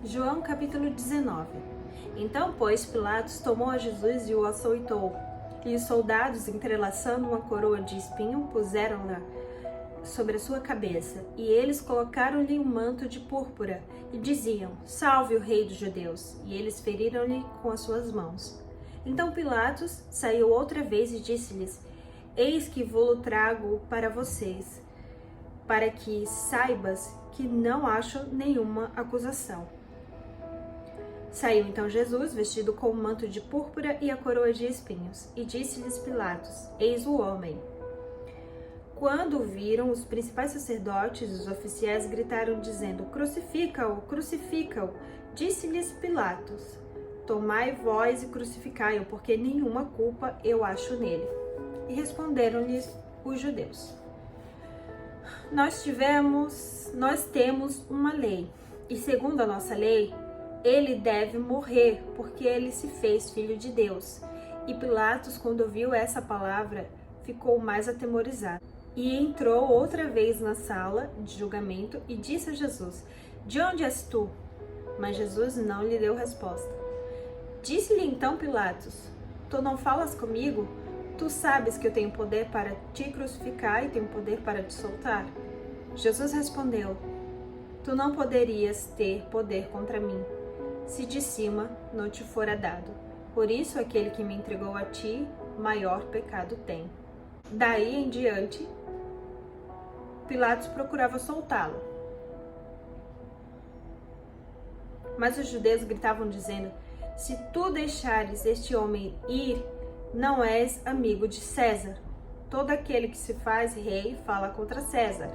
João capítulo 19. Então, pois, Pilatos tomou a Jesus e o açoitou. E os soldados, entrelaçando uma coroa de espinho, puseram-na sobre a sua cabeça. E eles colocaram-lhe um manto de púrpura e diziam: Salve o rei dos judeus! E eles feriram-lhe com as suas mãos. Então Pilatos saiu outra vez e disse-lhes: Eis que vou-lo trago para vocês, para que saibas que não acho nenhuma acusação. Saiu então Jesus, vestido com o manto de púrpura e a coroa de espinhos, e disse-lhes Pilatos: Eis o homem. Quando o viram, os principais sacerdotes e os oficiais gritaram, dizendo: Crucifica-o, crucifica-o. Disse-lhes Pilatos: Tomai vós e crucificai-o, porque nenhuma culpa eu acho nele. E responderam-lhes os judeus: Nós temos uma lei, e segundo a nossa lei, ele deve morrer, porque ele se fez filho de Deus. E Pilatos, quando ouviu essa palavra, ficou mais atemorizado. E entrou outra vez na sala de julgamento e disse a Jesus: De onde és tu? Mas Jesus não lhe deu resposta. Disse-lhe então Pilatos: Tu não falas comigo? Tu sabes que eu tenho poder para te crucificar e tenho poder para te soltar? Jesus respondeu: Tu não poderias ter poder contra mim, se de cima não te fora dado. Por isso, aquele que me entregou a ti, maior pecado tem. Daí em diante, Pilatos procurava soltá-lo. Mas os judeus gritavam dizendo: Se tu deixares este homem ir, não és amigo de César. Todo aquele que se faz rei fala contra César.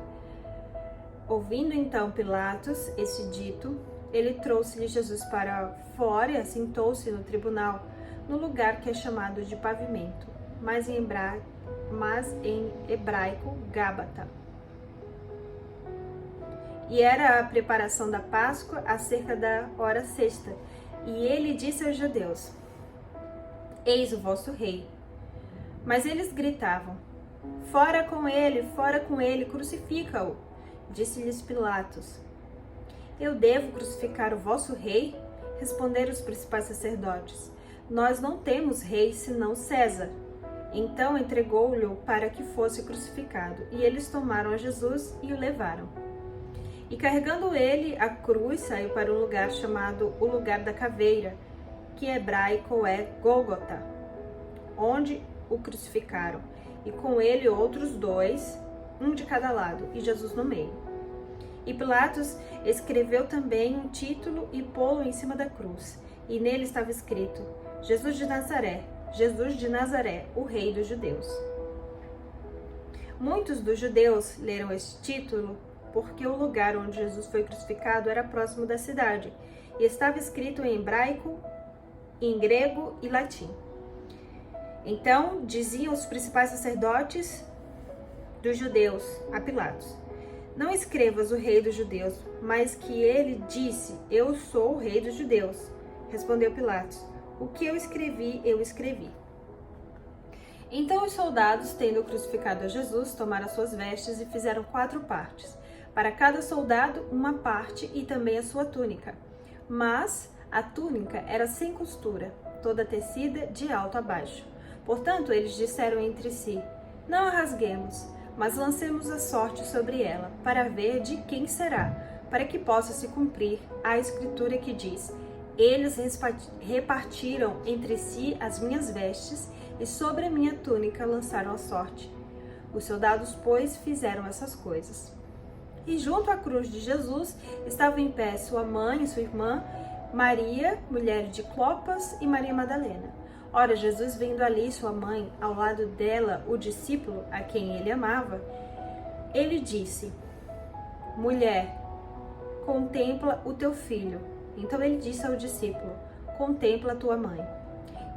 Ouvindo então Pilatos esse dito, ele trouxe-lhe Jesus para fora e assentou-se no tribunal, no lugar que é chamado de pavimento, mas em hebraico, Gábata. E era a preparação da Páscoa acerca da hora sexta. E ele disse aos judeus: Eis o vosso rei. Mas eles gritavam: Fora com ele, crucifica-o. Disse-lhes Pilatos: Eu devo crucificar o vosso rei? Responderam os principais sacerdotes: Nós não temos rei senão César. Então entregou-lhe para que fosse crucificado. E eles tomaram a Jesus e o levaram. E carregando ele a cruz, saiu para um lugar chamado o Lugar da Caveira, que em hebraico é Gólgota, onde o crucificaram, e com ele outros dois, um de cada lado, e Jesus no meio. E Pilatos escreveu também um título e pô-lo em cima da cruz, e nele estava escrito: Jesus de Nazaré, o Rei dos Judeus. Muitos dos judeus leram esse título porque o lugar onde Jesus foi crucificado era próximo da cidade, e estava escrito em hebraico, em grego e latim. Então diziam os principais sacerdotes dos judeus a Pilatos: Não escrevas o rei dos judeus, mas que ele disse: Eu sou o rei dos judeus. Respondeu Pilatos: O que eu escrevi, eu escrevi. Então os soldados, tendo crucificado a Jesus, tomaram as suas vestes e fizeram 4 partes, para cada soldado uma parte e também a sua túnica. Mas a túnica era sem costura, toda tecida de alto a baixo. Portanto, eles disseram entre si: Não a rasguemos, mas lancemos a sorte sobre ela, para ver de quem será, para que possa se cumprir a escritura que diz: Eles repartiram entre si as minhas vestes, e sobre a minha túnica lançaram a sorte. Os soldados, pois, fizeram essas coisas. E junto à cruz de Jesus estavam em pé sua mãe e sua irmã, Maria, mulher de Clopas, e Maria Madalena. Ora, Jesus, vendo ali sua mãe, ao lado dela o discípulo a quem ele amava, ele disse: Mulher, contempla o teu filho. Então ele disse ao discípulo: Contempla a tua mãe.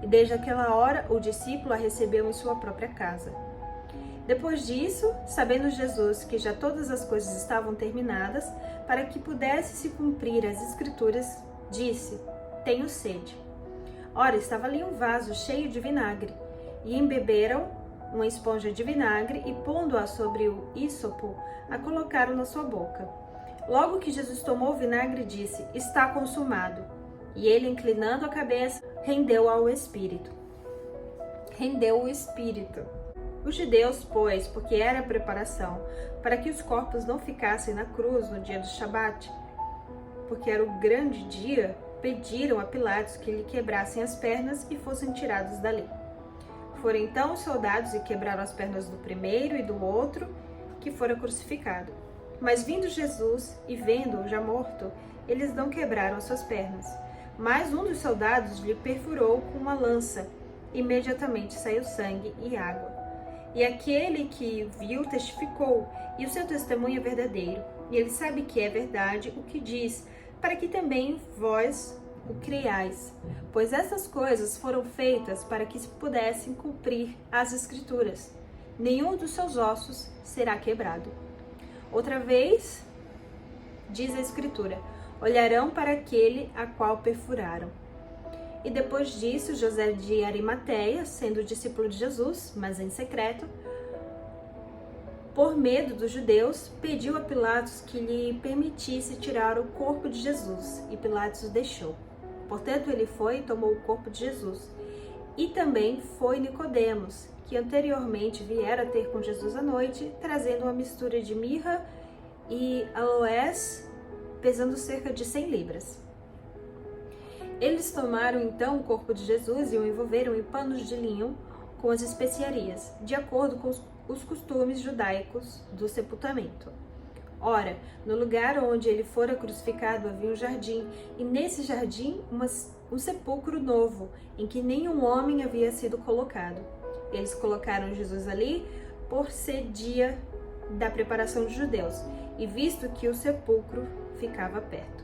E desde aquela hora o discípulo a recebeu em sua própria casa. Depois disso, sabendo Jesus que já todas as coisas estavam terminadas, para que pudesse se cumprir as escrituras, disse: Tenho sede. Ora, estava ali um vaso cheio de vinagre, e embeberam uma esponja de vinagre e, pondo-a sobre o ísopo, a colocaram na sua boca. Logo que Jesus tomou o vinagre, disse: está consumado. E ele, inclinando a cabeça, rendeu ao Espírito. Rendeu o Espírito. Os judeus, pois, porque era a preparação para que os corpos não ficassem na cruz no dia do Shabat, porque era o grande dia, pediram a Pilatos que lhe quebrassem as pernas e fossem tirados dali. Foram então os soldados e quebraram as pernas do primeiro e do outro que fora crucificado. Mas vindo Jesus e vendo-o já morto, eles não quebraram as suas pernas. Mas um dos soldados lhe perfurou com uma lança. Imediatamente saiu sangue e água. E aquele que viu testificou, e o seu testemunho é verdadeiro. E ele sabe que é verdade o que diz, para que também vós o creiais. Pois essas coisas foram feitas para que se pudessem cumprir as Escrituras. Nenhum dos seus ossos será quebrado. Outra vez, diz a Escritura, olharão para aquele a qual perfuraram. E depois disso, José de Arimateia, sendo discípulo de Jesus, mas em secreto, por medo dos judeus, pediu a Pilatos que lhe permitisse tirar o corpo de Jesus, e Pilatos o deixou. Portanto, ele foi e tomou o corpo de Jesus. E também foi Nicodemos, que anteriormente viera ter com Jesus à noite, trazendo uma mistura de mirra e aloés, pesando cerca de 100 libras. Eles tomaram então o corpo de Jesus e o envolveram em panos de linho com as especiarias, de acordo com os costumes judaicos do sepultamento. Ora, no lugar onde ele fora crucificado havia um jardim, e nesse jardim um sepulcro novo, em que nenhum homem havia sido colocado. Eles colocaram Jesus ali por ser dia da preparação dos judeus, e visto que o sepulcro ficava perto.